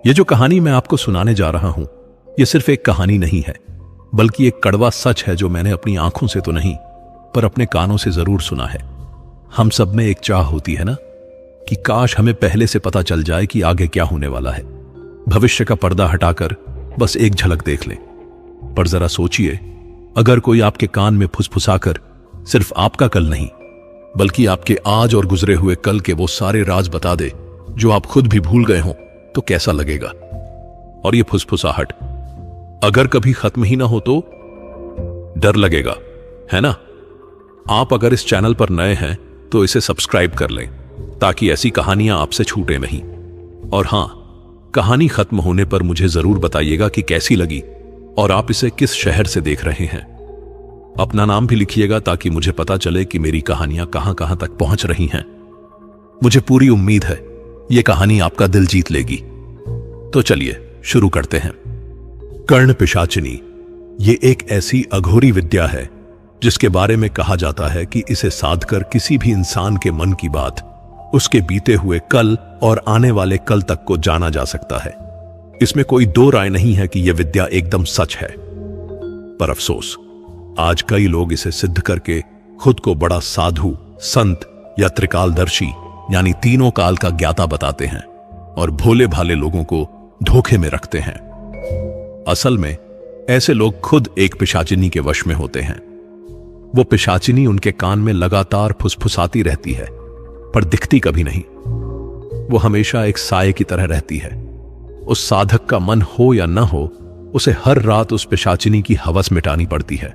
ये जो कहानी मैं आपको सुनाने जा रहा हूं, ये सिर्फ एक कहानी नहीं है, बल्कि एक कड़वा सच है जो मैंने अपनी आंखों से तो नहीं, पर अपने कानों से जरूर सुना है। हम सब में एक चाह होती है ना, कि काश हमें पहले से पता चल जाए कि आगे क्या होने वाला है। भविष्य का पर्दा हटाकर बस एक झलक देख लें। पर जरा सोचिए, अगर कोई आपके कान में फुसफुसाकर सिर्फ आपका कल नहीं, बल्कि आपके आज और गुजरे हुए कल के वो सारे राज बता दे जो आप खुद भी भूल गए हों, तो कैसा लगेगा? और ये फुसफुसाहट अगर कभी खत्म ही ना हो तो डर लगेगा, है ना? आप अगर इस चैनल पर नए हैं तो इसे सब्सक्राइब कर लें, ताकि ऐसी कहानियां आपसे छूटे नहीं। और हां, कहानी खत्म होने पर मुझे जरूर बताइएगा कि कैसी लगी और आप इसे किस शहर से देख रहे हैं। अपना नाम भी लिखिएगा ताकि मुझे पता चले कि मेरी कहानियां कहां कहां तक पहुंच रही हैं। मुझे पूरी उम्मीद है यह कहानी आपका दिल जीत लेगी। तो चलिए शुरू करते हैं। कर्ण पिशाचिनी ये एक ऐसी अघोरी विद्या है जिसके बारे में कहा जाता है कि इसे साधकर किसी भी इंसान के मन की बात, उसके बीते हुए कल और आने वाले कल तक को जाना जा सकता है। इसमें कोई दो राय नहीं है कि यह विद्या एकदम सच है। पर अफसोस, आज कई लोग इसे सिद्ध करके खुद को बड़ा साधु, संत या त्रिकालदर्शी यानी तीनों काल का ज्ञाता बताते हैं और भोले भाले लोगों को धोखे में रखते हैं। असल में ऐसे लोग खुद एक पिशाचिनी के वश में होते हैं। वो पिशाचिनी उनके कान में लगातार फुसफुसाती रहती है, पर दिखती कभी नहीं। वो हमेशा एक साये की तरह रहती है। उस साधक का मन हो या न हो, उसे हर रात उस पिशाचिनी की हवस मिटानी पड़ती है।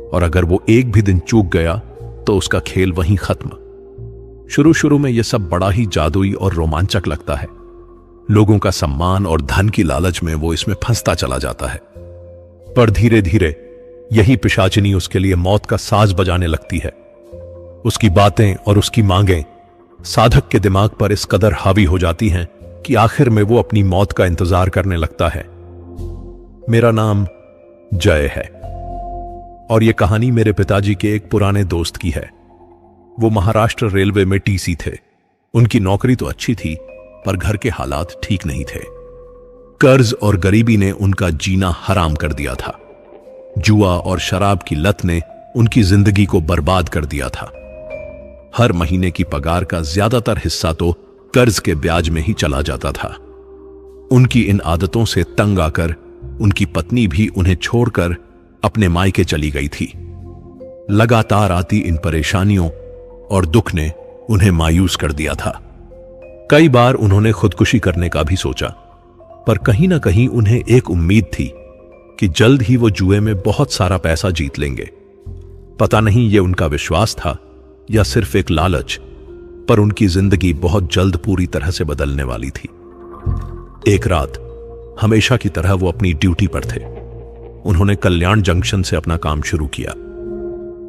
और अगर वो एक भी दिन चूक गया तो उसका खेल वहीं खत्म। शुरू शुरू में यह सब बड़ा ही जादुई और रोमांचक लगता है। लोगों का सम्मान और धन की लालच में वो इसमें फंसता चला जाता है। पर धीरे धीरे यही पिशाचिनी उसके लिए मौत का साज बजाने लगती है। उसकी बातें और उसकी मांगें साधक के दिमाग पर इस कदर हावी हो जाती हैं कि आखिर में वो अपनी मौत का इंतजार करने लगता है। मेरा नाम जय है और यह कहानी मेरे पिताजी के एक पुराने दोस्त की है। वो महाराष्ट्र रेलवे में टीसी थे। उनकी नौकरी तो अच्छी थी, पर घर के हालात ठीक नहीं थे। कर्ज और गरीबी ने उनका जीना हराम कर दिया था। जुआ और शराब की लत ने उनकी जिंदगी को बर्बाद कर दिया था। हर महीने की पगार का ज्यादातर हिस्सा तो कर्ज के ब्याज में ही चला जाता था। उनकी इन आदतों से तंग आकर उनकी पत्नी भी उन्हें छोड़कर अपने मायके चली गई थी। लगातार आती इन परेशानियों और दुख ने उन्हें मायूस कर दिया था। कई बार उन्होंने खुदकुशी करने का भी सोचा, पर कहीं ना कहीं उन्हें एक उम्मीद थी कि जल्द ही वो जुए में बहुत सारा पैसा जीत लेंगे। पता नहीं ये उनका विश्वास था या सिर्फ एक लालच, पर उनकी जिंदगी बहुत जल्द पूरी तरह से बदलने वाली थी। एक रात हमेशा की तरह वो अपनी ड्यूटी पर थे। उन्होंने कल्याण जंक्शन से अपना काम शुरू किया।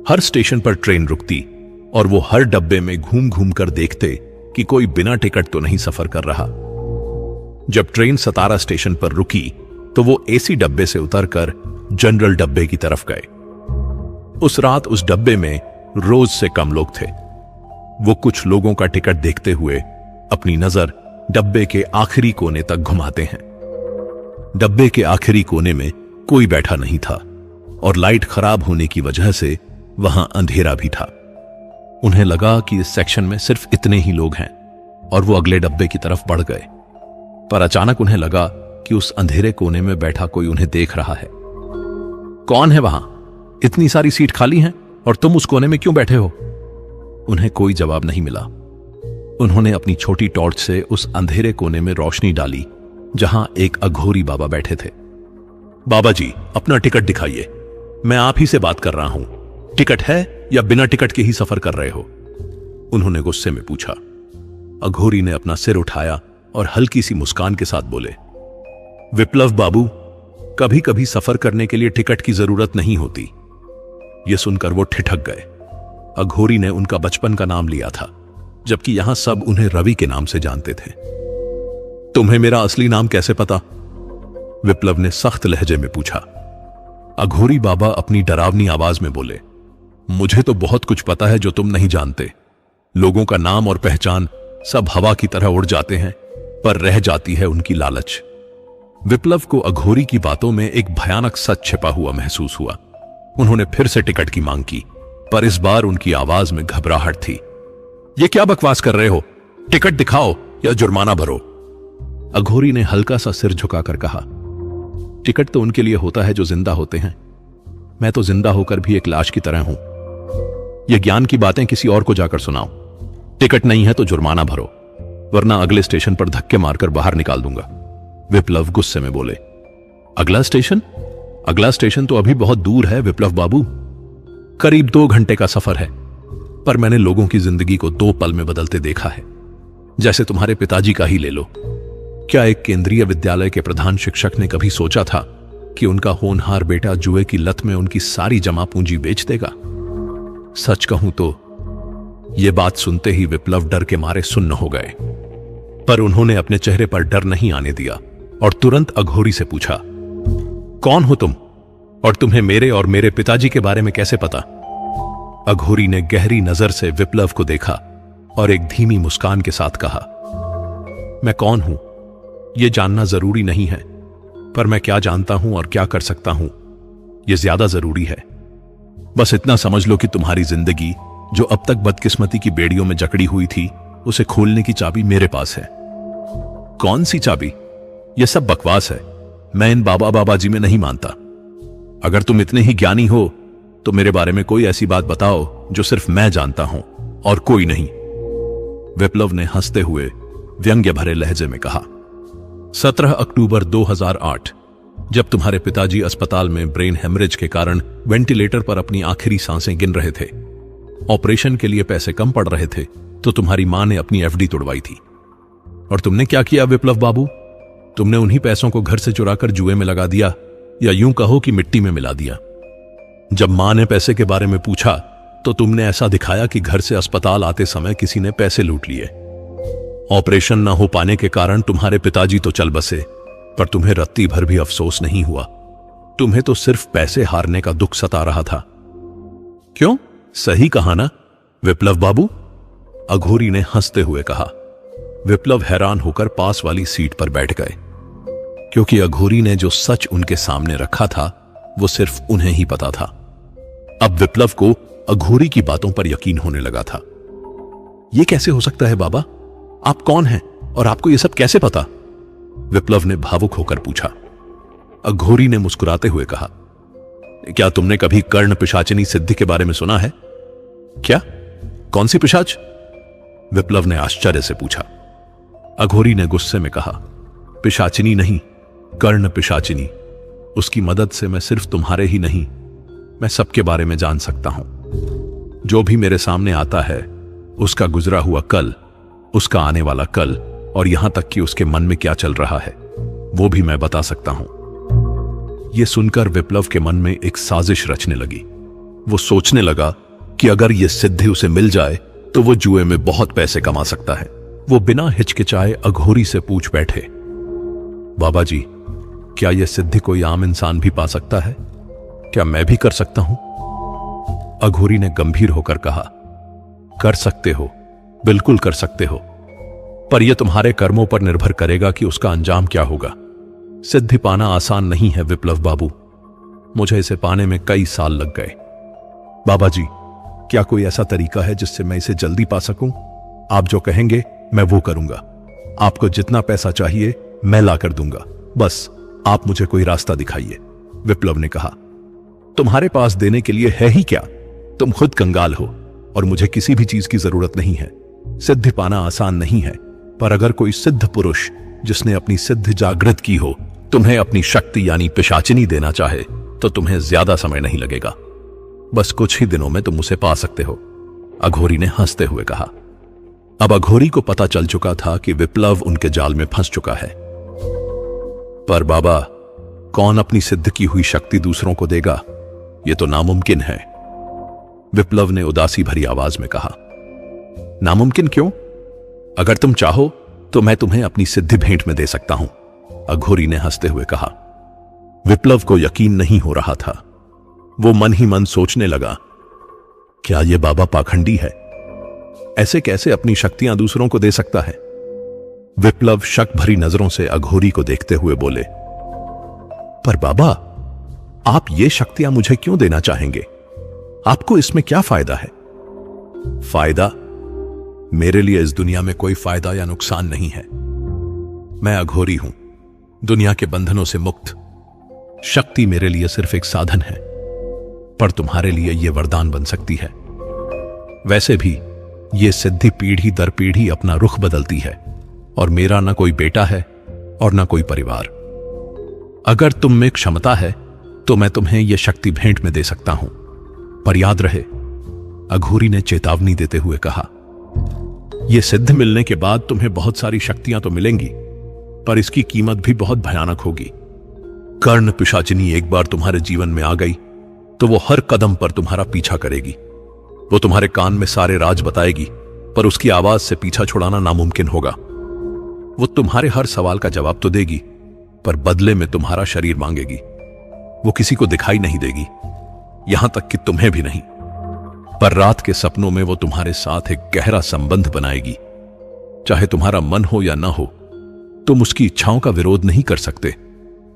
हर स्टेशन पर ट्रेन रुकती और वो हर डब्बे में घूम घूम कर देखते कि कोई बिना टिकट तो नहीं सफर कर रहा। जब ट्रेन सतारा स्टेशन पर रुकी तो वो एसी डब्बे से उतरकर जनरल डब्बे की तरफ गए। उस रात उस डब्बे में रोज से कम लोग थे। वो कुछ लोगों का टिकट देखते हुए अपनी नजर डब्बे के आखिरी कोने तक घुमाते हैं। डब्बे के आखिरी कोने में कोई बैठा नहीं था और लाइट खराब होने की वजह से वहां अंधेरा भी था। उन्हें लगा कि इस सेक्शन में सिर्फ इतने ही लोग हैं और वो अगले डब्बे की तरफ बढ़ गए। पर अचानक उन्हें लगा कि उस अंधेरे कोने में बैठा कोई उन्हें देख रहा है। कौन है वहां? इतनी सारी सीट खाली हैं और तुम उस कोने में क्यों बैठे हो? उन्हें कोई जवाब नहीं मिला। उन्होंने अपनी छोटी टॉर्च से उस अंधेरे कोने में रोशनी डाली जहां एक अघोरी बाबा बैठे थे। बाबा जी, अपना टिकट दिखाइए। मैं आप ही से बात कर रहा हूं। टिकट है या बिना टिकट के ही सफर कर रहे हो? उन्होंने गुस्से में पूछा। अघोरी ने अपना सिर उठाया और हल्की सी मुस्कान के साथ बोले, विप्लव बाबू, कभी कभी सफर करने के लिए टिकट की जरूरत नहीं होती। यह सुनकर वो ठिठक गए। अघोरी ने उनका बचपन का नाम लिया था, जबकि यहां सब उन्हें रवि के नाम से जानते थे। तुम्हें मेरा असली नाम कैसे पता? विप्लव ने सख्त लहजे में पूछा। अघोरी बाबा अपनी डरावनी आवाज में बोले, मुझे तो बहुत कुछ पता है जो तुम नहीं जानते। लोगों का नाम और पहचान सब हवा की तरह उड़ जाते हैं पर रह जाती है उनकी लालच। विप्लव को अघोरी की बातों में एक भयानक सच छिपा हुआ महसूस हुआ। उन्होंने फिर से टिकट की मांग की, पर इस बार उनकी आवाज में घबराहट थी। ये क्या बकवास कर रहे हो? टिकट दिखाओ या जुर्माना भरो। अघोरी ने हल्का सा सिर झुकाकर कहा, टिकट तो उनके लिए होता है जो जिंदा होते हैं। मैं तो जिंदा होकर भी एक लाश की तरह हूं। ये ज्ञान की बातें किसी और को जाकर सुनाओ। टिकट नहीं है तो जुर्माना भरो, वरना अगले स्टेशन पर धक्के मारकर बाहर निकाल दूंगा। विप्लव गुस्से में बोले। अगला स्टेशन? अगला स्टेशन तो अभी बहुत दूर है विप्लव बाबू, करीब 2 घंटे का सफर है। पर मैंने लोगों की जिंदगी को 2 पल में बदलते देखा है। जैसे तुम्हारे पिताजी का ही ले लो। क्या एक केंद्रीय विद्यालय के प्रधान शिक्षक ने कभी सोचा था कि उनका होनहार बेटा जुए की लत में उनकी सारी जमा पूंजी बेच देगा? सच कहूं तो यह बात सुनते ही विप्लव डर के मारे सुन्न हो गए, पर उन्होंने अपने चेहरे पर डर नहीं आने दिया और तुरंत अघोरी से पूछा, कौन हो तुम और तुम्हें मेरे और मेरे पिताजी के बारे में कैसे पता? अघोरी ने गहरी नजर से विप्लव को देखा और एक धीमी मुस्कान के साथ कहा, मैं कौन हूं यह जानना जरूरी नहीं है, पर मैं क्या जानता हूं और क्या कर सकता हूं यह ज्यादा जरूरी है। बस इतना समझ लो कि तुम्हारी जिंदगी जो अब तक बदकिस्मती की बेड़ियों में जकड़ी हुई थी, उसे खोलने की चाबी मेरे पास है। कौन सी चाबी? यह सब बकवास है। मैं इन बाबा बाबाजी में नहीं मानता। अगर तुम इतने ही ज्ञानी हो तो मेरे बारे में कोई ऐसी बात बताओ जो सिर्फ मैं जानता हूं और कोई नहीं। विप्लव ने हंसते हुए व्यंग्य भरे लहजे में कहा, 17 अक्टूबर 2008, जब तुम्हारे पिताजी अस्पताल में ब्रेन हेमरेज के कारण वेंटिलेटर पर अपनी आखिरी सांसें गिन रहे थे, ऑपरेशन के लिए पैसे कम पड़ रहे थे, तो तुम्हारी मां ने अपनी एफडी तोड़वाई थी। और तुमने क्या किया विप्लव बाबू? तुमने उन्हीं पैसों को घर से चुराकर जुए में लगा दिया, या यूं कहो कि मिट्टी में मिला दिया। जब मां ने पैसे के बारे में पूछा तो तुमने ऐसा दिखाया कि घर से अस्पताल आते समय किसी ने पैसे लूट लिए। ऑपरेशन न हो पाने के कारण तुम्हारे पिताजी तो चल बसे, पर तुम्हें रत्ती भर भी अफसोस नहीं हुआ। तुम्हें तो सिर्फ पैसे हारने का दुख सता रहा था। क्यों? सही कहा ना विप्लव बाबू? अघोरी ने हंसते हुए कहा। विप्लव हैरान होकर पास वाली सीट पर बैठ गए, क्योंकि अघोरी ने जो सच उनके सामने रखा था वो सिर्फ उन्हें ही पता था। अब विप्लव को अघोरी की बातों पर यकीन होने लगा था। यह कैसे हो सकता है बाबा? आप कौन हैं और आपको यह सब कैसे पता? विप्लव ने भावुक होकर पूछा। अघोरी ने मुस्कुराते हुए कहा, क्या तुमने कभी कर्ण पिशाचिनी सिद्धि के बारे में सुना है? क्या? कौन सी पिशाच? विप्लव ने आश्चर्य से पूछा। अघोरी ने गुस्से में कहा, पिशाचिनी नहीं, कर्ण पिशाचिनी। उसकी मदद से मैं सिर्फ तुम्हारे ही नहीं, मैं सबके बारे में जान सकता हूं। जो भी मेरे सामने आता है उसका गुजरा हुआ कल, उसका आने वाला कल, और यहां तक कि उसके मन में क्या चल रहा है वो भी मैं बता सकता हूं। यह सुनकर विप्लव के मन में एक साजिश रचने लगी। वो सोचने लगा कि अगर यह सिद्धि उसे मिल जाए तो वो जुए में बहुत पैसे कमा सकता है। वो बिना हिचकिचाए अघोरी से पूछ बैठे, बाबा जी, क्या यह सिद्धि कोई आम इंसान भी पा सकता है? क्या मैं भी कर सकता हूं? अघोरी ने गंभीर होकर कहा, कर सकते हो, बिल्कुल कर सकते हो, पर यह तुम्हारे कर्मों पर निर्भर करेगा कि उसका अंजाम क्या होगा। सिद्धि पाना आसान नहीं है विप्लव बाबू। मुझे इसे पाने में कई साल लग गए। बाबा जी, क्या कोई ऐसा तरीका है जिससे मैं इसे जल्दी पा सकूं? आप जो कहेंगे मैं वो करूंगा। आपको जितना पैसा चाहिए मैं ला कर दूंगा, बस आप मुझे कोई रास्ता दिखाइए। विप्लव ने कहा, तुम्हारे पास देने के लिए है ही क्या? तुम खुद कंगाल हो और मुझे किसी भी चीज की जरूरत नहीं है। सिद्धि पाना आसान नहीं है, पर अगर कोई सिद्ध पुरुष जिसने अपनी सिद्धि जागृत की हो तुम्हें अपनी शक्ति यानी पिशाचिनी देना चाहे तो तुम्हें ज्यादा समय नहीं लगेगा। बस कुछ ही दिनों में तुम उसे पा सकते हो। अघोरी ने हंसते हुए कहा। अब अघोरी को पता चल चुका था कि विप्लव उनके जाल में फंस चुका है। पर बाबा, कौन अपनी सिद्ध की हुई शक्ति दूसरों को देगा? यह तो नामुमकिन है, विप्लव ने उदासी भरी आवाज में कहा। नामुमकिन क्यों? अगर तुम चाहो तो मैं तुम्हें अपनी सिद्धि भेंट में दे सकता हूं, अघोरी ने हंसते हुए कहा। विप्लव को यकीन नहीं हो रहा था। वो मन ही मन सोचने लगा, क्या यह बाबा पाखंडी है? ऐसे कैसे अपनी शक्तियां दूसरों को दे सकता है? विप्लव शक भरी नजरों से अघोरी को देखते हुए बोले, पर बाबा, आप ये शक्तियां मुझे क्यों देना चाहेंगे? आपको इसमें क्या फायदा है? फायदा? मेरे लिए इस दुनिया में कोई फायदा या नुकसान नहीं है। मैं अघोरी हूं, दुनिया के बंधनों से मुक्त। शक्ति मेरे लिए सिर्फ एक साधन है, पर तुम्हारे लिए यह वरदान बन सकती है। वैसे भी यह सिद्धि पीढ़ी दर पीढ़ी अपना रुख बदलती है, और मेरा ना कोई बेटा है और ना कोई परिवार। अगर तुम में क्षमता है तो मैं तुम्हें यह शक्ति भेंट में दे सकता हूं, पर याद रहे, अघोरी ने चेतावनी देते हुए कहा, यह सिद्ध मिलने के बाद तुम्हें बहुत सारी शक्तियां तो मिलेंगी, पर इसकी कीमत भी बहुत भयानक होगी। कर्ण पिशाचिनी एक बार तुम्हारे जीवन में आ गई तो वो हर कदम पर तुम्हारा पीछा करेगी। वो तुम्हारे कान में सारे राज बताएगी, पर उसकी आवाज से पीछा छुड़ाना नामुमकिन होगा। वो तुम्हारे हर सवाल का जवाब तो देगी, पर बदले में तुम्हारा शरीर मांगेगी। वो किसी को दिखाई नहीं देगी, यहां तक कि तुम्हें भी नहीं, पर रात के सपनों में वो तुम्हारे साथ एक गहरा संबंध बनाएगी। चाहे तुम्हारा मन हो या ना हो, तुम उसकी इच्छाओं का विरोध नहीं कर सकते,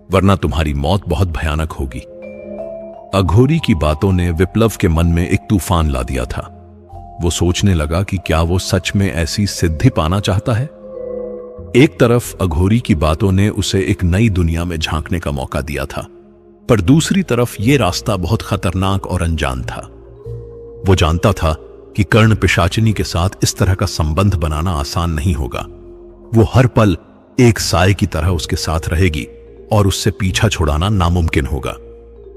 वरना तुम्हारी मौत बहुत भयानक होगी। अघोरी की बातों ने विप्लव के मन में एक तूफान ला दिया था। वो सोचने लगा कि क्या वो सच में ऐसी सिद्धि पाना चाहता है। एक तरफ अघोरी की बातों ने उसे एक नई दुनिया में झांकने का मौका दिया था, पर दूसरी तरफ यह रास्ता बहुत खतरनाक और अनजान था। वो जानता था कि कर्ण पिशाचिनी के साथ इस तरह का संबंध बनाना आसान नहीं होगा। वो हर पल एक साए की तरह उसके साथ रहेगी और उससे पीछा छुड़ाना नामुमकिन होगा।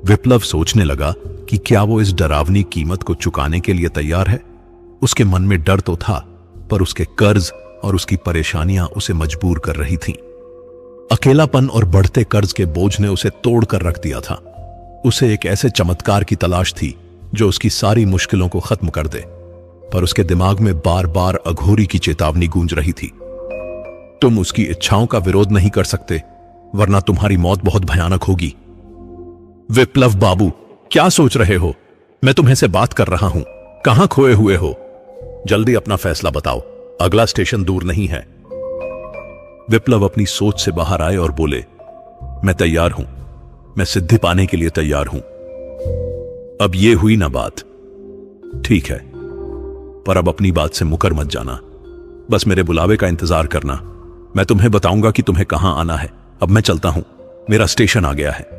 विप्लव सोचने लगा कि क्या वो इस डरावनी कीमत को चुकाने के लिए तैयार है। उसके मन में डर तो था, पर उसके कर्ज और उसकी परेशानियां उसे मजबूर कर रही थीं। अकेलापन और बढ़ते कर्ज के बोझ ने उसे तोड़कर रख दिया था। उसे एक ऐसे चमत्कार की तलाश थी जो उसकी सारी मुश्किलों को खत्म कर दे, पर उसके दिमाग में बार बार अघोरी की चेतावनी गूंज रही थी, तुम उसकी इच्छाओं का विरोध नहीं कर सकते, वरना तुम्हारी मौत बहुत भयानक होगी। विप्लव बाबू, क्या सोच रहे हो? मैं तुम्हें से बात कर रहा हूं, कहां खोए हुए हो? जल्दी अपना फैसला बताओ, अगला स्टेशन दूर नहीं है। विप्लव अपनी सोच से बाहर आए और बोले, मैं तैयार हूं, मैं सिद्धि पाने के लिए तैयार हूं। अब ये हुई ना बात, ठीक है, पर अब अपनी बात से मुकर मत जाना। बस मेरे बुलावे का इंतजार करना, मैं तुम्हें बताऊंगा कि तुम्हें कहां आना है। अब मैं चलता हूं, मेरा स्टेशन आ गया है।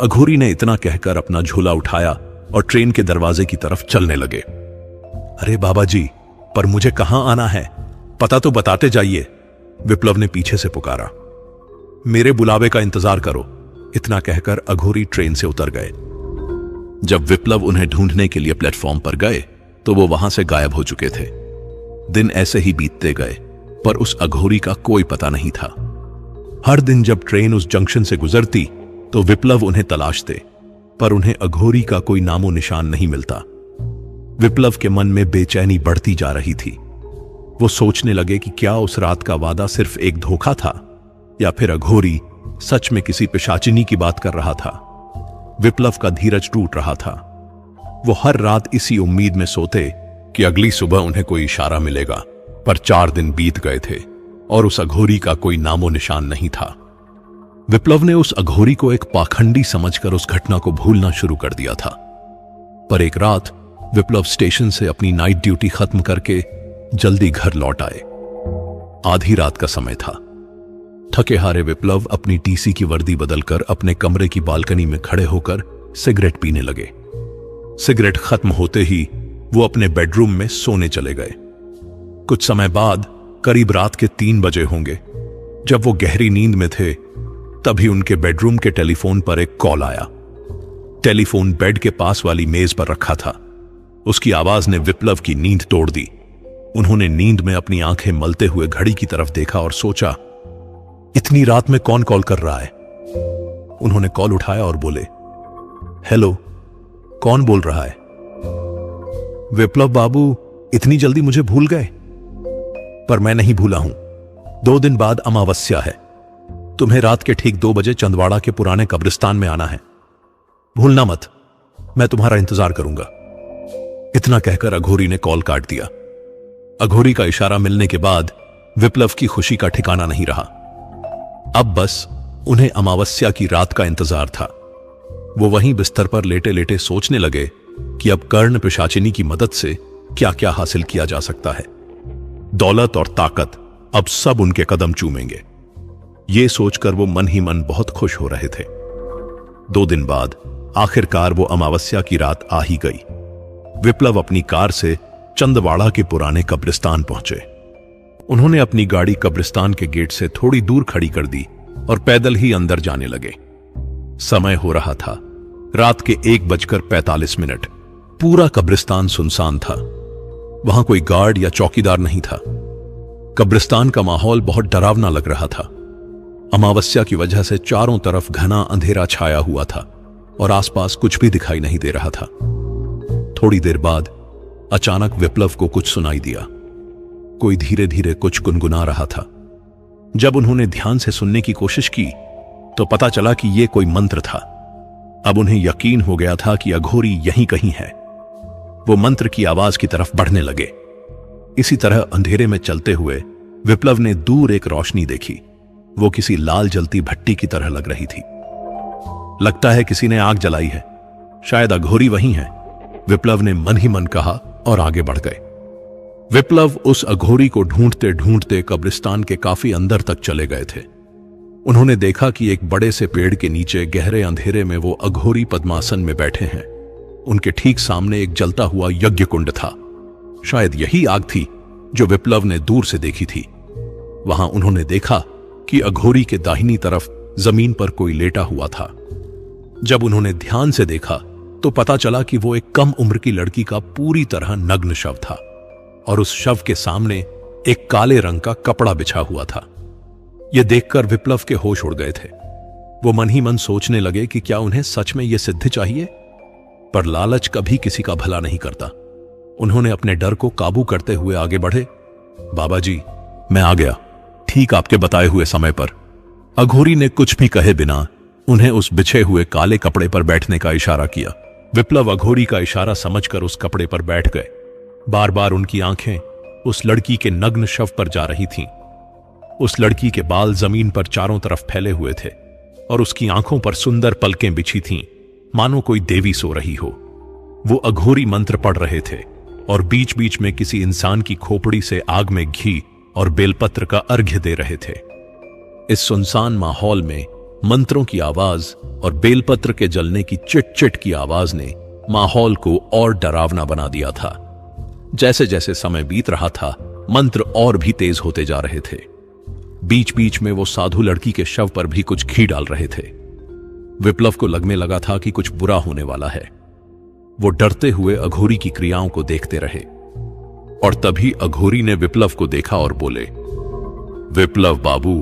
अघोरी ने इतना कहकर अपना झोला उठाया और ट्रेन के दरवाजे की तरफ चलने लगे। अरे बाबा जी, पर मुझे कहां आना है? पता तो बताते जाइए, विप्लव ने पीछे से पुकारा। मेरे बुलावे का इंतजार करो, इतना कहकर अघोरी ट्रेन से उतर गए। जब विप्लव उन्हें ढूंढने के लिए प्लेटफॉर्म पर गए तो वो वहां से गायब हो चुके थे। दिन ऐसे ही बीतते गए, पर उस अघोरी का कोई पता नहीं था। हर दिन जब ट्रेन उस जंक्शन से गुजरती तो विप्लव उन्हें तलाशते, पर उन्हें अघोरी का कोई नामो निशान नहीं मिलता। विप्लव के मन में बेचैनी बढ़ती जा रही थी। वो सोचने लगे कि क्या उस रात का वादा सिर्फ एक धोखा था, या फिर अघोरी सच में किसी पिशाचिनी की बात कर रहा था। विप्लव का धीरज टूट रहा था। वो हर रात इसी उम्मीद में सोते कि अगली सुबह उन्हें कोई इशारा मिलेगा, पर 4 दिन बीत गए थे और उस अघोरी का कोई नामो निशान नहीं था। विप्लव ने उस अघोरी को एक पाखंडी समझकर उस घटना को भूलना शुरू कर दिया था। पर एक रात विप्लव स्टेशन से अपनी नाइट ड्यूटी खत्म करके जल्दी घर लौट आए। आधी रात का समय था। थके हारे विप्लव अपनी टीसी की वर्दी बदलकर अपने कमरे की बालकनी में खड़े होकर सिगरेट पीने लगे। सिगरेट खत्म होते ही वो अपने बेडरूम में सोने चले गए। कुछ समय बाद, करीब रात के 3 बजे होंगे, जब वो गहरी नींद में थे, तभी उनके बेडरूम के टेलीफोन पर एक कॉल आया। टेलीफोन बेड के पास वाली मेज पर रखा था। उसकी आवाज ने विप्लव की नींद तोड़ दी। उन्होंने नींद में अपनी आंखें मलते हुए घड़ी की तरफ देखा और सोचा, इतनी रात में कौन कॉल कर रहा है? उन्होंने कॉल उठाया और बोले, हेलो, कौन बोल रहा है? विप्लव बाबू, इतनी जल्दी मुझे भूल गए? पर मैं नहीं भूला हूं। 2 दिन बाद अमावस्या है। तुम्हें रात के ठीक 2 बजे चंदवाड़ा के पुराने कब्रिस्तान में आना है। भूलना मत, मैं तुम्हारा इंतजार करूंगा। इतना कहकर अघोरी ने कॉल काट दिया। अघोरी का इशारा मिलने के बाद विप्लव की खुशी का ठिकाना नहीं रहा। अब बस उन्हें अमावस्या की रात का इंतजार था। वो वहीं बिस्तर पर लेटे लेटे सोचने लगे कि अब कर्ण पिशाचिनी की मदद से क्या क्या हासिल किया जा सकता है। दौलत और ताकत अब सब उनके कदम चूमेंगे। ये सोचकर वो मन ही मन बहुत खुश हो रहे थे। 2 दिन बाद आखिरकार वो अमावस्या की रात आ ही गई। विप्लव अपनी कार से चंदवाड़ा के पुराने कब्रिस्तान पहुंचे। उन्होंने अपनी गाड़ी कब्रिस्तान के गेट से थोड़ी दूर खड़ी कर दी और पैदल ही अंदर जाने लगे। समय हो रहा था रात के 1:45। पूरा कब्रिस्तान सुनसान था। वहां कोई गार्ड या चौकीदार नहीं था। कब्रिस्तान का माहौल बहुत डरावना लग रहा था। अमावस्या की वजह से चारों तरफ घना अंधेरा छाया हुआ था और आसपास कुछ भी दिखाई नहीं दे रहा था। थोड़ी देर बाद अचानक विप्लव को कुछ सुनाई दिया। कोई धीरे धीरे कुछ गुनगुना रहा था। जब उन्होंने ध्यान से सुनने की कोशिश की तो पता चला कि यह कोई मंत्र था। अब उन्हें यकीन हो गया था कि अघोरी यहीं कहीं है। वो मंत्र की आवाज की तरफ बढ़ने लगे। इसी तरह अंधेरे में चलते हुए विप्लव ने दूर एक रोशनी देखी। वो किसी लाल जलती भट्टी की तरह लग रही थी। लगता है किसी ने आग जलाई है, शायद अघोरी वहीं है, विप्लव ने मन ही मन कहा और आगे बढ़ गए। विप्लव उस अघोरी को ढूंढते ढूंढते कब्रिस्तान के काफी अंदर तक चले गए थे। उन्होंने देखा कि एक बड़े से पेड़ के नीचे गहरे अंधेरे में वो अघोरी पद्मासन में बैठे हैं। उनके ठीक सामने एक जलता हुआ यज्ञ कुंड था। शायद यही आग थी जो विप्लव ने दूर से देखी थी। वहां उन्होंने देखा कि अघोरी के दाहिनी तरफ जमीन पर कोई लेटा हुआ था। जब उन्होंने ध्यान से देखा तो पता चला कि वो एक कम उम्र की लड़की का पूरी तरह नग्न शव था और उस शव के सामने एक काले रंग का कपड़ा बिछा हुआ था। यह देखकर विप्लव के होश उड़ गए थे। वो मन ही मन सोचने लगे कि क्या उन्हें सच में यह सिद्धि चाहिए, पर लालच कभी किसी का भला नहीं करता। उन्होंने अपने डर को काबू करते हुए आगे बढ़े। बाबा जी, मैं आ गया, ठीक आपके बताए हुए समय पर। अघोरी ने कुछ भी कहे बिना उन्हें उस बिछे हुए काले कपड़े पर बैठने का इशारा किया। विप्लव अघोरी का इशारा समझकर उस कपड़े पर बैठ गए। बार बार उनकी आंखें उस लड़की के नग्न शव पर जा रही थीं। उस लड़की के बाल जमीन पर चारों तरफ फैले हुए थे और उसकी आंखों पर सुंदर पलकें बिछी थीं, मानो कोई देवी सो रही हो। वो अघोरी मंत्र पढ़ रहे थे और बीच बीच में किसी इंसान की खोपड़ी से आग में घी और बेलपत्र का अर्घ्य दे रहे थे। इस सुनसान माहौल में मंत्रों की आवाज और बेलपत्र के जलने की चिट चिट की आवाज ने माहौल को और डरावना बना दिया था। जैसे जैसे समय बीत रहा था, मंत्र और भी तेज होते जा रहे थे। बीच बीच में वो साधु लड़की के शव पर भी कुछ घी डाल रहे थे। विप्लव को लगने लगा था कि कुछ बुरा होने वाला है। वो डरते हुए अघोरी की क्रियाओं को देखते रहे और तभी अघोरी ने विप्लव को देखा और बोले, विप्लव बाबू,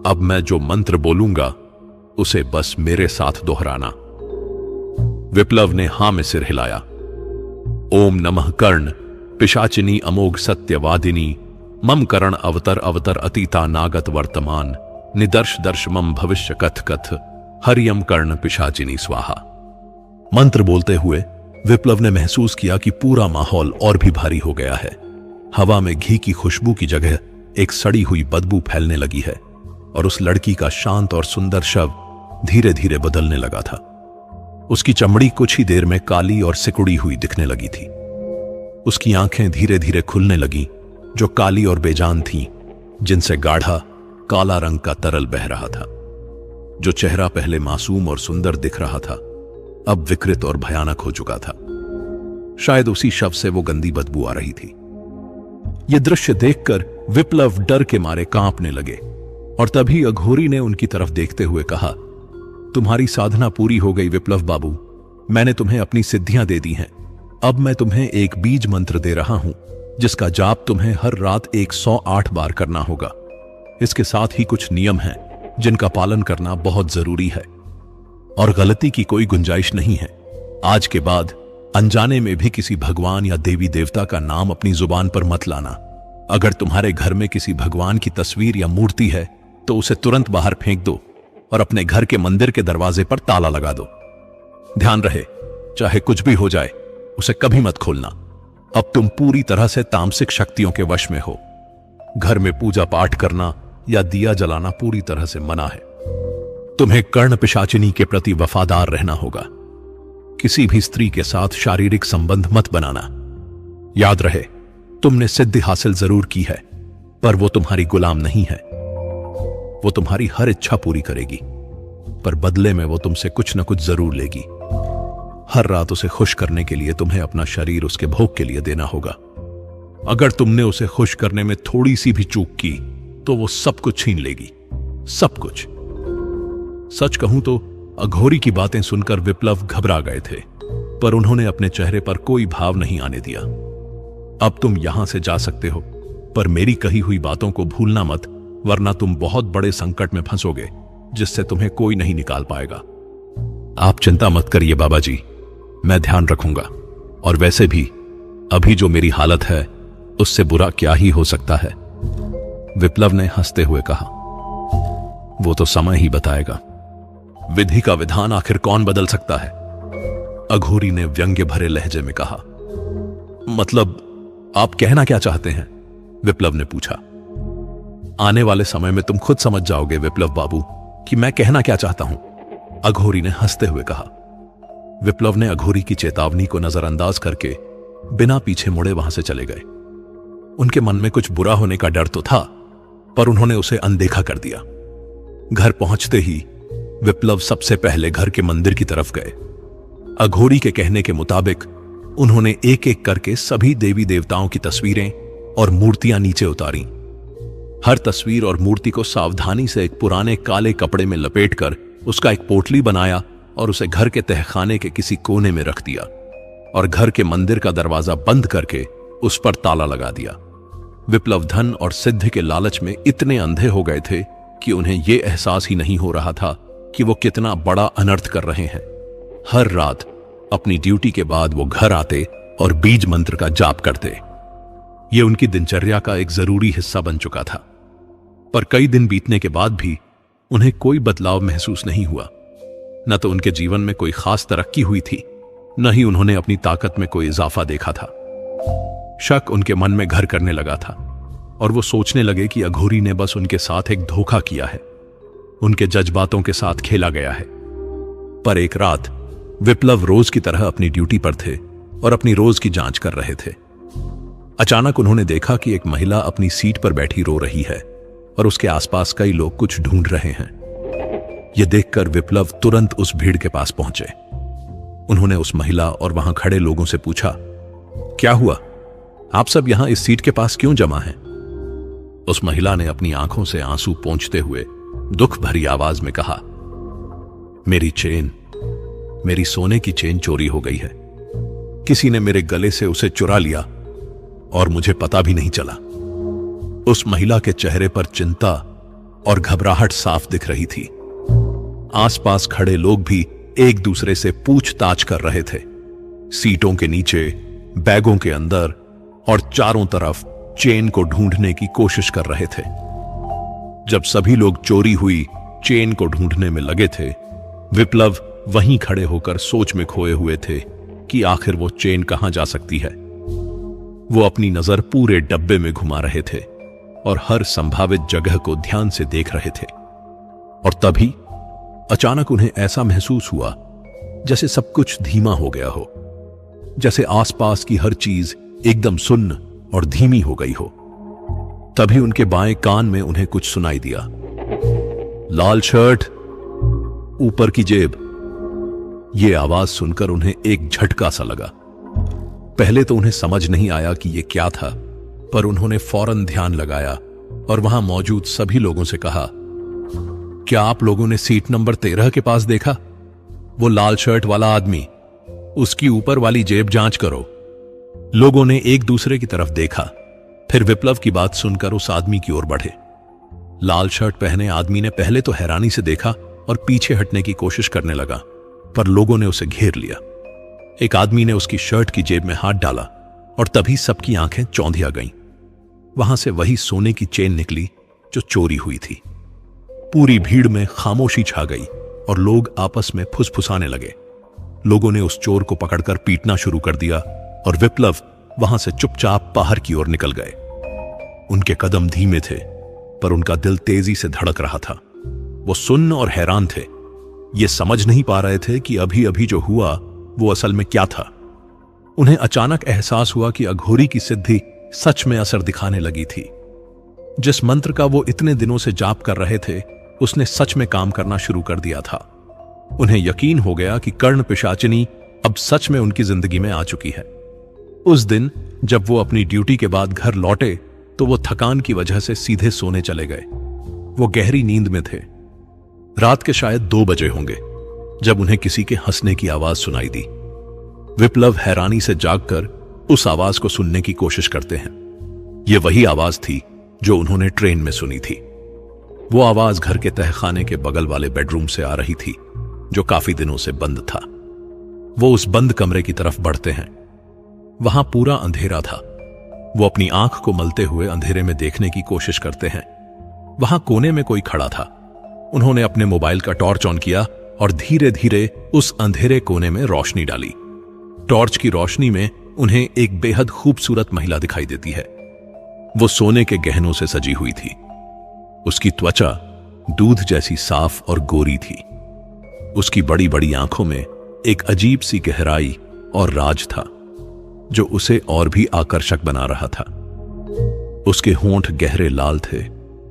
अब मैं जो मंत्र बोलूंगा उसे बस मेरे साथ दोहराना। विप्लव ने हां में सिर हिलाया। ओम नमः कर्ण पिशाचिनी अमोघ सत्यवादिनी मम करण अवतर अवतर अतीता नागत वर्तमान निदर्श दर्श मम भविष्य कथ कथ हरियम कर्ण पिशाचिनी स्वाहा। मंत्र बोलते हुए विप्लव ने महसूस किया कि पूरा माहौल और भी भारी हो गया है। हवा में घी की खुशबू की जगह एक सड़ी हुई बदबू फैलने लगी है और उस लड़की का शांत और सुंदर शव धीरे धीरे बदलने लगा था। उसकी चमड़ी कुछ ही देर में काली और सिकुड़ी हुई दिखने लगी थी। उसकी आंखें धीरे धीरे खुलने लगीं, जो काली और बेजान थीं, जिनसे गाढ़ा काला रंग का तरल बह रहा था। जो चेहरा पहले मासूम और सुंदर दिख रहा था, अब विकृत और भयानक हो चुका था। शायद उसी शव से वो गंदी बदबू आ रही थी। यह दृश्य देखकर विप्लव डर के मारे कांपने लगे और तभी अघोरी ने उनकी तरफ देखते हुए कहा, तुम्हारी साधना पूरी हो गई विप्लव बाबू। मैंने तुम्हें अपनी सिद्धियां दे दी हैं। अब मैं तुम्हें एक बीज मंत्र दे रहा हूं जिसका जाप तुम्हें हर रात 108 बार करना होगा। इसके साथ ही कुछ नियम हैं जिनका पालन करना बहुत जरूरी है और गलती की कोई गुंजाइश नहीं है। आज के बाद अनजाने में भी किसी भगवान या देवी देवता का नाम अपनी जुबान पर मत लाना। अगर तुम्हारे घर में किसी भगवान की तस्वीर या मूर्ति है तो उसे तुरंत बाहर फेंक दो और अपने घर के मंदिर के दरवाजे पर ताला लगा दो। ध्यान रहे, चाहे कुछ भी हो जाए, उसे कभी मत खोलना। अब तुम पूरी तरह से तामसिक शक्तियों के वश में हो। घर में पूजा पाठ करना या दिया जलाना पूरी तरह से मना है। तुम्हें कर्ण पिशाचिनी के प्रति वफादार रहना होगा। किसी भी स्त्री के साथ शारीरिक संबंध मत बनाना। याद रहे, तुमने सिद्धि हासिल जरूर की है, पर वो तुम्हारी गुलाम नहीं है। वो तुम्हारी हर इच्छा पूरी करेगी, पर बदले में वो तुमसे कुछ न कुछ जरूर लेगी। हर रात उसे खुश करने के लिए तुम्हें अपना शरीर उसके भोग के लिए देना होगा। अगर तुमने उसे खुश करने में थोड़ी सी भी चूक की तो वो सब कुछ छीन लेगी, सब कुछ। सच कहूं तो अघोरी की बातें सुनकर विप्लव घबरा गए थे, पर उन्होंने अपने चेहरे पर कोई भाव नहीं आने दिया। अब तुम यहां से जा सकते हो, पर मेरी कही हुई बातों को भूलना मत, वरना तुम बहुत बड़े संकट में फंसोगे जिससे तुम्हें कोई नहीं निकाल पाएगा। आप चिंता मत करिए बाबा जी, मैं ध्यान रखूंगा। और वैसे भी अभी जो मेरी हालत है उससे बुरा क्या ही हो सकता है। विप्लव ने हंसते हुए कहा, वो तो समय ही बताएगा। विधि का विधान आखिर कौन बदल सकता है? अघोरी ने व्यंग्य भरे लहजे में कहा। मतलब आप कहना क्या चाहते हैं? विप्लव ने पूछा। आने वाले समय में तुम खुद समझ जाओगे विप्लव बाबू कि मैं कहना क्या चाहता हूं, अघोरी ने हंसते हुए कहा। विप्लव ने अघोरी की चेतावनी को नजरअंदाज करके बिना पीछे मुड़े वहां से चले गए। उनके मन में कुछ बुरा होने का डर तो था, पर उन्होंने उसे अनदेखा कर दिया। घर पहुंचते ही विप्लव सबसे पहले घर के मंदिर की तरफ गए। अघोरी के कहने के मुताबिक उन्होंने एक एक करके सभी देवी देवताओं की तस्वीरें और मूर्तियां नीचे उतारी। हर तस्वीर और मूर्ति को सावधानी से एक पुराने काले कपड़े में लपेटकर उसका एक पोटली बनाया और उसे घर के तहखाने के किसी कोने में रख दिया और घर के मंदिर का दरवाजा बंद करके उस पर ताला लगा दिया। विप्लव धन और सिद्धि के लालच में इतने अंधे हो गए थे कि उन्हें यह एहसास ही नहीं हो रहा था कि वो कितना बड़ा अनर्थ कर रहे हैं। हर रात अपनी ड्यूटी के बाद वो घर आते और बीज मंत्र का जाप करते। ये उनकी दिनचर्या का एक जरूरी हिस्सा बन चुका था। पर कई दिन बीतने के बाद भी उन्हें कोई बदलाव महसूस नहीं हुआ। न तो उनके जीवन में कोई खास तरक्की हुई थी, न ही उन्होंने अपनी ताकत में कोई इजाफा देखा था। शक उनके मन में घर करने लगा था और वो सोचने लगे कि अघोरी ने बस उनके साथ एक धोखा किया है, उनके जज्बातों के साथ खेला गया है। पर एक रात विप्लव रोज की तरह अपनी ड्यूटी पर थे और अपनी रोज की जांच कर रहे थे। अचानक उन्होंने देखा कि एक महिला अपनी सीट पर बैठी रो रही है और उसके आसपास कई लोग कुछ ढूंढ रहे हैं। यह देखकर विप्लव तुरंत उस भीड़ के पास पहुंचे। उन्होंने उस महिला और वहां खड़े लोगों से पूछा, क्या हुआ? आप सब यहां इस सीट के पास क्यों जमा हैं? उस महिला ने अपनी आंखों से आंसू पोंछते हुए दुख भरी आवाज में कहा, मेरी चेन, मेरी सोने की चेन चोरी हो गई है। किसी ने मेरे गले से उसे चुरा लिया और मुझे पता भी नहीं चला। उस महिला के चेहरे पर चिंता और घबराहट साफ दिख रही थी। आसपास खड़े लोग भी एक दूसरे से पूछताछ कर रहे थे। सीटों के नीचे, बैगों के अंदर और चारों तरफ चेन को ढूंढने की कोशिश कर रहे थे। जब सभी लोग चोरी हुई चेन को ढूंढने में लगे थे, विप्लव वहीं खड़े होकर सोच में खोए हुए थे कि आखिर वो चेन कहां जा सकती है। वो अपनी नजर पूरे डब्बे में घुमा रहे थे और हर संभावित जगह को ध्यान से देख रहे थे। और तभी अचानक उन्हें ऐसा महसूस हुआ जैसे सब कुछ धीमा हो गया हो, जैसे आसपास की हर चीज एकदम सुन्न और धीमी हो गई हो। तभी उनके बाएं कान में उन्हें कुछ सुनाई दिया, लाल शर्ट, ऊपर की जेब। यह आवाज सुनकर उन्हें एक झटका सा लगा। पहले तो उन्हें समझ नहीं आया कि यह क्या था, पर उन्होंने फौरन ध्यान लगाया और वहां मौजूद सभी लोगों से कहा, क्या आप लोगों ने सीट नंबर 13 के पास देखा? वो लाल शर्ट वाला आदमी, उसकी ऊपर वाली जेब जांच करो। लोगों ने एक दूसरे की तरफ देखा, फिर विप्लव की बात सुनकर उस आदमी की ओर बढ़े। लाल शर्ट पहने आदमी ने पहले तो हैरानी से देखा और पीछे हटने की कोशिश करने लगा, पर लोगों ने उसे घेर लिया। एक आदमी ने उसकी शर्ट की जेब में हाथ डाला और तभी सबकी आंखें चौंधिया गईं। वहां से वही सोने की चेन निकली जो चोरी हुई थी। पूरी भीड़ में खामोशी छा गई और लोग आपस में फुसफुसाने लगे। लोगों ने उस चोर को पकड़कर पीटना शुरू कर दिया और विप्लव वहां से चुपचाप बाहर की ओर निकल गए। उनके कदम धीमे थे, पर उनका दिल तेजी से धड़क रहा था। वो सुन्न और हैरान थे। ये समझ नहीं पा रहे थे कि अभी अभी जो हुआ वो असल में क्या था। उन्हें अचानक एहसास हुआ कि अघोरी की सिद्धि सच में असर दिखाने लगी थी। जिस मंत्र का वो इतने दिनों से जाप कर रहे थे, उसने सच में काम करना शुरू कर दिया था। उन्हें यकीन हो गया कि कर्ण पिशाचिनी अब सच में उनकी जिंदगी में आ चुकी है। उस दिन जब वो अपनी ड्यूटी के बाद घर लौटे तो वो थकान की वजह से सीधे सोने चले गए। वो गहरी नींद में थे। रात के शायद 2 बजे होंगे जब उन्हें किसी के हंसने की आवाज सुनाई दी। विप्लव हैरानी से जागकर उस आवाज को सुनने की कोशिश करते हैं। ये वही आवाज थी जो उन्होंने ट्रेन में सुनी थी। वो आवाज घर के तहखाने के बगल वाले बेडरूम से आ रही थी, जो काफी दिनों से बंद था। वो उस बंद कमरे की तरफ बढ़ते हैं। वहां पूरा अंधेरा था। वो अपनी आंख को मलते हुए अंधेरे में देखने की कोशिश करते हैं। वहां कोने में कोई खड़ा था। उन्होंने अपने मोबाइल का टॉर्च ऑन किया और धीरे धीरे उस अंधेरे कोने में रोशनी डाली। टॉर्च की रोशनी में उन्हें एक बेहद खूबसूरत महिला दिखाई देती है। वो सोने के गहनों से सजी हुई थी। उसकी त्वचा दूध जैसी साफ और गोरी थी। उसकी बड़ी बड़ी आंखों में एक अजीब सी गहराई और राज था, जो उसे और भी आकर्षक बना रहा था। उसके होंठ गहरे लाल थे,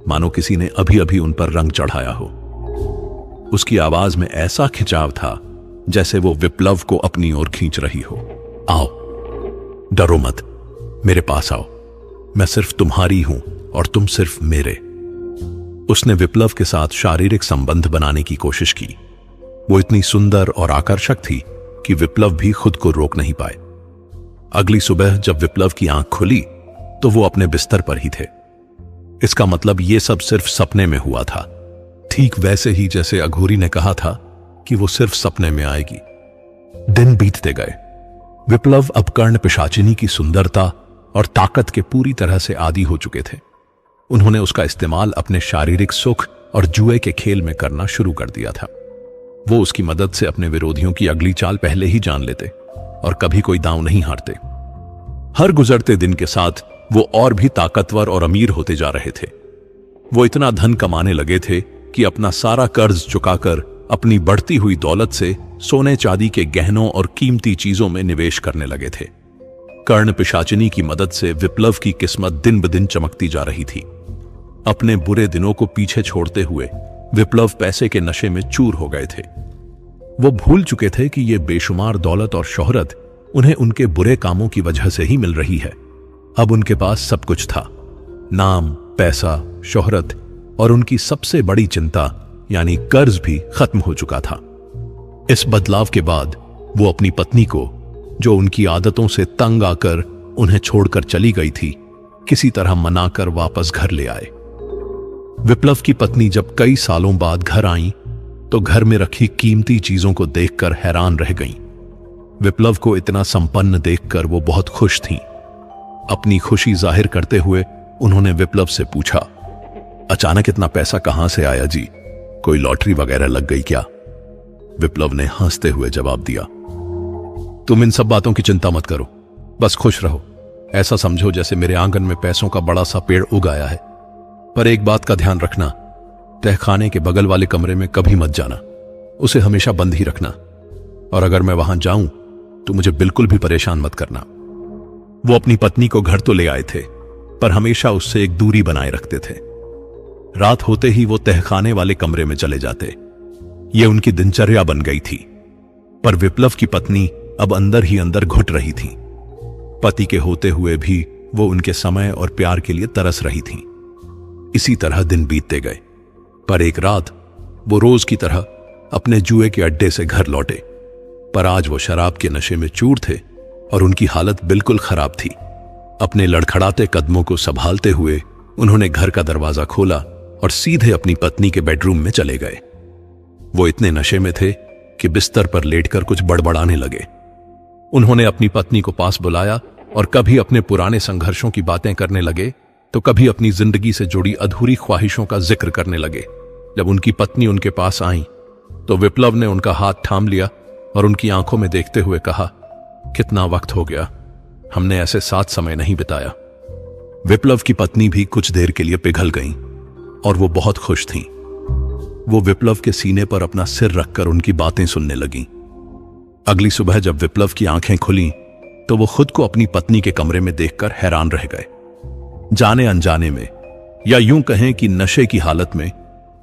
मानो किसी ने अभी अभी उन पर रंग चढ़ाया हो। उसकी आवाज में ऐसा खिंचाव था जैसे वो विप्लव को अपनी ओर खींच रही हो। आओ, डरो मत, मेरे पास आओ। मैं सिर्फ तुम्हारी हूं और तुम सिर्फ मेरे। उसने विप्लव के साथ शारीरिक संबंध बनाने की कोशिश की। वो इतनी सुंदर और आकर्षक थी कि विप्लव भी खुद को रोक नहीं पाए। अगली सुबह जब विप्लव की आंख खुली तो वो अपने बिस्तर पर ही थे। इसका मतलब ये सब सिर्फ सपने में हुआ था, ठीक वैसे ही जैसे अघोरी ने कहा था कि वो सिर्फ सपने में आएगी। दिन बीतते गए। विप्लव अब कर्ण पिशाचिनी की सुंदरता और ताकत के पूरी तरह से आदी हो चुके थे। उन्होंने उसका इस्तेमाल अपने शारीरिक सुख और जुए के खेल में करना शुरू कर दिया था। वो उसकी मदद से अपने विरोधियों की अगली चाल पहले ही जान लेते और कभी कोई दांव नहीं हारते। हर गुजरते दिन के साथ वो और भी ताकतवर और अमीर होते जा रहे थे। वो इतना धन कमाने लगे थे कि अपना सारा कर्ज चुकाकर अपनी बढ़ती हुई दौलत से सोने चांदी के गहनों और कीमती चीजों में निवेश करने लगे थे। कर्ण पिशाचिनी की मदद से विप्लव की किस्मत दिन ब दिन चमकती जा रही थी। अपने बुरे दिनों को पीछे छोड़ते हुए विप्लव पैसे के नशे में चूर हो गए थे। वो भूल चुके थे कि ये बेशुमार दौलत और शोहरत उन्हें उनके बुरे कामों की वजह से ही मिल रही है। अब उनके पास सब कुछ था, नाम, पैसा, शोहरत, और उनकी सबसे बड़ी चिंता यानी कर्ज भी खत्म हो चुका था। इस बदलाव के बाद वो अपनी पत्नी को, जो उनकी आदतों से तंग आकर उन्हें छोड़कर चली गई थी, किसी तरह मनाकर वापस घर ले आए। विप्लव की पत्नी जब कई सालों बाद घर आई तो घर में रखी कीमती चीजों को देखकर हैरान रह गईं। विप्लव को इतना संपन्न देखकर वो बहुत खुश थीं। अपनी खुशी जाहिर करते हुए उन्होंने विप्लव से पूछा, अचानक इतना पैसा कहां से आया जी? कोई लॉटरी वगैरह लग गई क्या? विप्लव ने हंसते हुए जवाब दिया, तुम इन सब बातों की चिंता मत करो, बस खुश रहो। ऐसा समझो जैसे मेरे आंगन में पैसों का बड़ा सा पेड़ उग आया है। पर एक बात का ध्यान रखना, तहखाने के बगल वाले कमरे में कभी मत जाना, उसे हमेशा बंद ही रखना, और अगर मैं वहां जाऊं तो मुझे बिल्कुल भी परेशान मत करना। वो अपनी पत्नी को घर तो ले आए थे, पर हमेशा उससे एक दूरी बनाए रखते थे। रात होते ही वो तहखाने वाले कमरे में चले जाते। ये उनकी दिनचर्या बन गई थी। पर विप्लव की पत्नी अब अंदर ही अंदर घुट रही थी। पति के होते हुए भी वो उनके समय और प्यार के लिए तरस रही थी। इसी तरह दिन बीतते गए, पर एक रात वो रोज की तरह अपने जुए के अड्डे से घर लौटे। पर आज वो शराब के नशे में चूर थे और उनकी हालत बिल्कुल खराब थी। अपने लड़खड़ाते कदमों को संभालते हुए उन्होंने घर का दरवाजा खोला और सीधे अपनी पत्नी के बेडरूम में चले गए। वो इतने नशे में थे कि बिस्तर पर लेटकर कुछ बड़बड़ाने लगे। उन्होंने अपनी पत्नी को पास बुलाया और कभी अपने पुराने संघर्षों की बातें करने लगे तो कभी अपनी जिंदगी से जुड़ी अधूरी ख्वाहिशों का जिक्र करने लगे। जब उनकी पत्नी उनके पास आई तो विप्लव ने उनका हाथ थाम लिया और उनकी आंखों में देखते हुए कहा, कितना वक्त हो गया, हमने ऐसे साथ समय नहीं बिताया। विप्लव की पत्नी भी कुछ देर के लिए पिघल गई और वो बहुत खुश थीं। वो विप्लव के सीने पर अपना सिर रखकर उनकी बातें सुनने लगीं। अगली सुबह जब विप्लव की आंखें खुलीं तो वो खुद को अपनी पत्नी के कमरे में देखकर हैरान रह गए। जाने अनजाने में, या यूं कहें कि नशे की हालत में,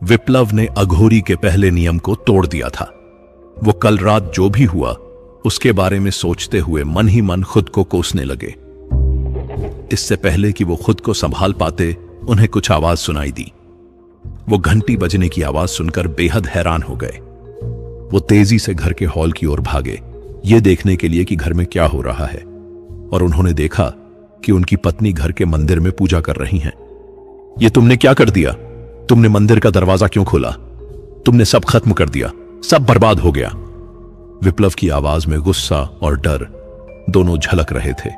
विप्लव ने अघोरी के पहले नियम को तोड़ दिया था। वो कल रात जो भी हुआ उसके बारे में सोचते हुए मन ही मन खुद को कोसने लगे। इससे पहले कि वो खुद को संभाल पाते, उन्हें कुछ आवाज सुनाई दी। वो घंटी बजने की आवाज सुनकर बेहद हैरान हो गए। वो तेजी से घर के हॉल की ओर भागे, ये देखने के लिए कि घर में क्या हो रहा है, और उन्होंने देखा कि उनकी पत्नी घर के मंदिर में पूजा कर रही हैं। ये तुमने क्या कर दिया? तुमने मंदिर का दरवाजा क्यों खोला? तुमने सब खत्म कर दिया, सब बर्बाद हो गया। विप्लव की आवाज में गुस्सा और डर दोनों झलक रहे थे।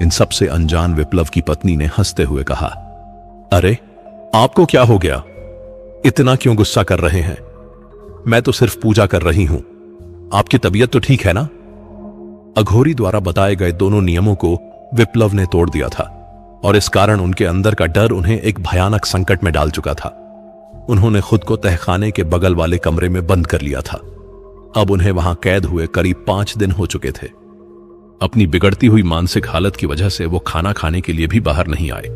इन सब से अनजान विप्लव की पत्नी ने हंसते हुए कहा, अरे आपको क्या हो गया? इतना क्यों गुस्सा कर रहे हैं? मैं तो सिर्फ पूजा कर रही हूं। आपकी तबीयत तो ठीक है ना? अघोरी द्वारा बताए गए दोनों नियमों को विप्लव ने तोड़ दिया था और इस कारण उनके अंदर का डर उन्हें एक भयानक संकट में डाल चुका था। उन्होंने खुद को तहखाने के बगल वाले कमरे में बंद कर लिया था। अब उन्हें वहां कैद हुए करीब 5 दिन हो चुके थे। अपनी बिगड़ती हुई मानसिक हालत की वजह से वो खाना खाने के लिए भी बाहर नहीं आए।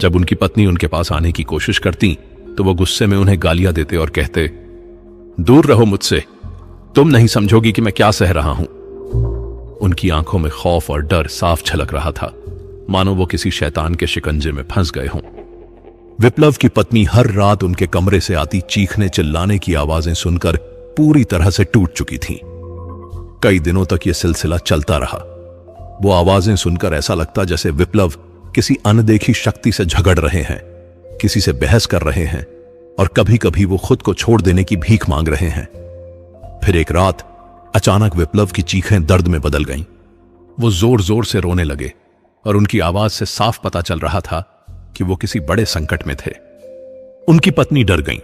जब उनकी पत्नी उनके पास आने की कोशिश करती तो वो गुस्से में उन्हें गालियां देते और कहते, दूर रहो मुझसे, तुम नहीं समझोगी कि मैं क्या सह रहा हूं। उनकी आंखों में खौफ और डर साफ झलक रहा था, मानो वो किसी शैतान के शिकंजे में फंस गए हों। विप्लव की पत्नी हर रात उनके कमरे से आती चीखने चिल्लाने की आवाजें सुनकर पूरी तरह से टूट चुकी थीं। कई दिनों तक यह सिलसिला चलता रहा। वो आवाजें सुनकर ऐसा लगता जैसे विप्लव किसी अनदेखी शक्ति से झगड़ रहे हैं, किसी से बहस कर रहे हैं और कभी कभी वो खुद को छोड़ देने की भीख मांग रहे हैं। फिर एक रात अचानक विप्लव की चीखें दर्द में बदल गईं। वो जोर जोर से रोने लगे और उनकी आवाज से साफ पता चल रहा था कि वो किसी बड़े संकट में थे। उनकी पत्नी डर गईं।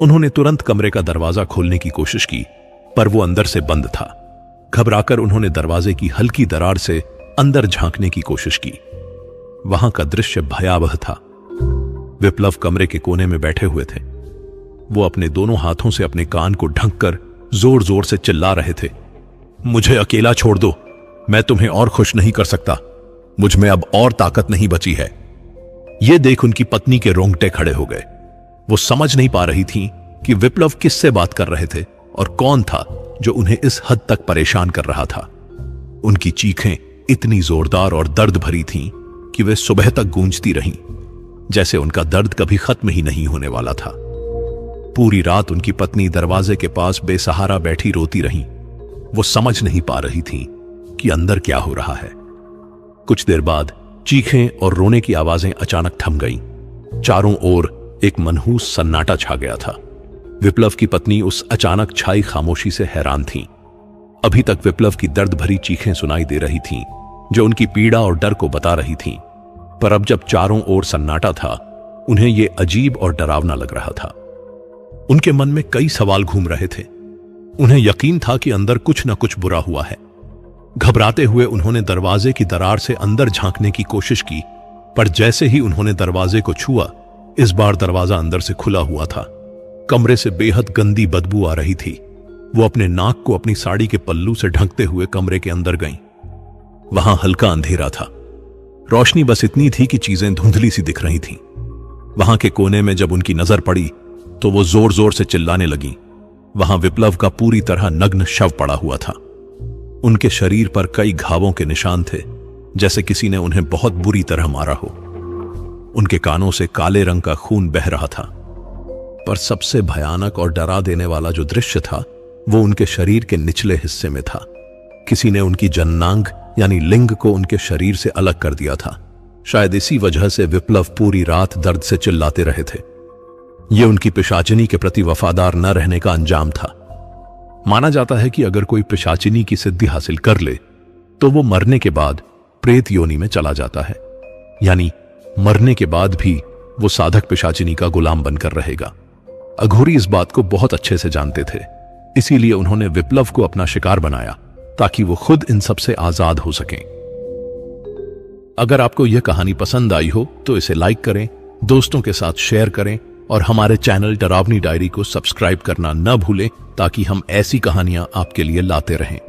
उन्होंने तुरंत कमरे का दरवाजा खोलने की कोशिश की, पर वो अंदर से बंद था। घबराकर उन्होंने दरवाजे की हल्की दरार से अंदर झांकने की कोशिश की। वहां का दृश्य भयावह था। विप्लव कमरे के कोने में बैठे हुए थे। वो अपने दोनों हाथों से अपने कान को ढककर जोर जोर से चिल्ला रहे थे, मुझे अकेला छोड़ दो, मैं तुम्हें और खुश नहीं कर सकता, मुझ में अब और ताकत नहीं बची है। यह देख उनकी पत्नी के रोंगटे खड़े हो गए। वो समझ नहीं पा रही थी कि विप्लव किससे बात कर रहे थे और कौन था जो उन्हें इस हद तक परेशान कर रहा था। उनकी चीखें इतनी जोरदार और दर्द भरी थीं कि वे सुबह तक गूंजती रहीं, जैसे उनका दर्द कभी खत्म ही नहीं होने वाला था। पूरी रात उनकी पत्नी दरवाजे के पास बेसहारा बैठी रोती रही। वो समझ नहीं पा रही थी कि अंदर क्या हो रहा है। कुछ देर बाद चीखें और रोने की आवाजें अचानक थम गईं। चारों ओर एक मनहूस सन्नाटा छा गया था। विप्लव की पत्नी उस अचानक छाई खामोशी से हैरान थीं। अभी तक विप्लव की दर्द भरी चीखें सुनाई दे रही थीं, जो उनकी पीड़ा और डर को बता रही थीं, पर अब जब चारों ओर सन्नाटा था, उन्हें यह अजीब और डरावना लग रहा था। उनके मन में कई सवाल घूम रहे थे। उन्हें यकीन था कि अंदर कुछ न कुछ बुरा हुआ है। घबराते हुए उन्होंने दरवाजे की दरार से अंदर झांकने की कोशिश की, पर जैसे ही उन्होंने दरवाजे को छुआ, इस बार दरवाजा अंदर से खुला हुआ था। कमरे से बेहद गंदी बदबू आ रही थी। वो अपने नाक को अपनी साड़ी के पल्लू से ढकते हुए कमरे के अंदर गईं। वहां हल्का अंधेरा था। रोशनी बस इतनी थी कि चीजें धुंधली सी दिख रही थीं। वहां के कोने में जब उनकी नजर पड़ी तो वो जोर जोर से चिल्लाने लगी। वहां विप्लव का पूरी तरह नग्न शव पड़ा हुआ था। उनके शरीर पर कई घावों के निशान थे, जैसे किसी ने उन्हें बहुत बुरी तरह मारा हो। उनके कानों से काले रंग का खून बह रहा था। पर सबसे भयानक और डरा देने वाला जो दृश्य था, वो उनके शरीर के निचले हिस्से में था। किसी ने उनकी जननांग यानी लिंग को उनके शरीर से अलग कर दिया था। शायद इसी वजह से विप्लव पूरी रात दर्द से चिल्लाते रहे थे। यह उनकी पिशाचिनी के प्रति वफादार न रहने का अंजाम था। माना जाता है कि अगर कोई पिशाचिनी की सिद्धि हासिल कर ले तो वो मरने के बाद प्रेत योनि में चला जाता है, यानी मरने के बाद भी वो साधक पिशाचिनी का गुलाम बनकर रहेगा। अघोरी इस बात को बहुत अच्छे से जानते थे, इसीलिए उन्होंने विप्लव को अपना शिकार बनाया ताकि वो खुद इन सब से आजाद हो सकें। अगर आपको यह कहानी पसंद आई हो तो इसे लाइक करें, दोस्तों के साथ शेयर करें और हमारे चैनल डरावनी डायरी को सब्सक्राइब करना न भूलें ताकि हम ऐसी कहानियां आपके लिए लाते रहें।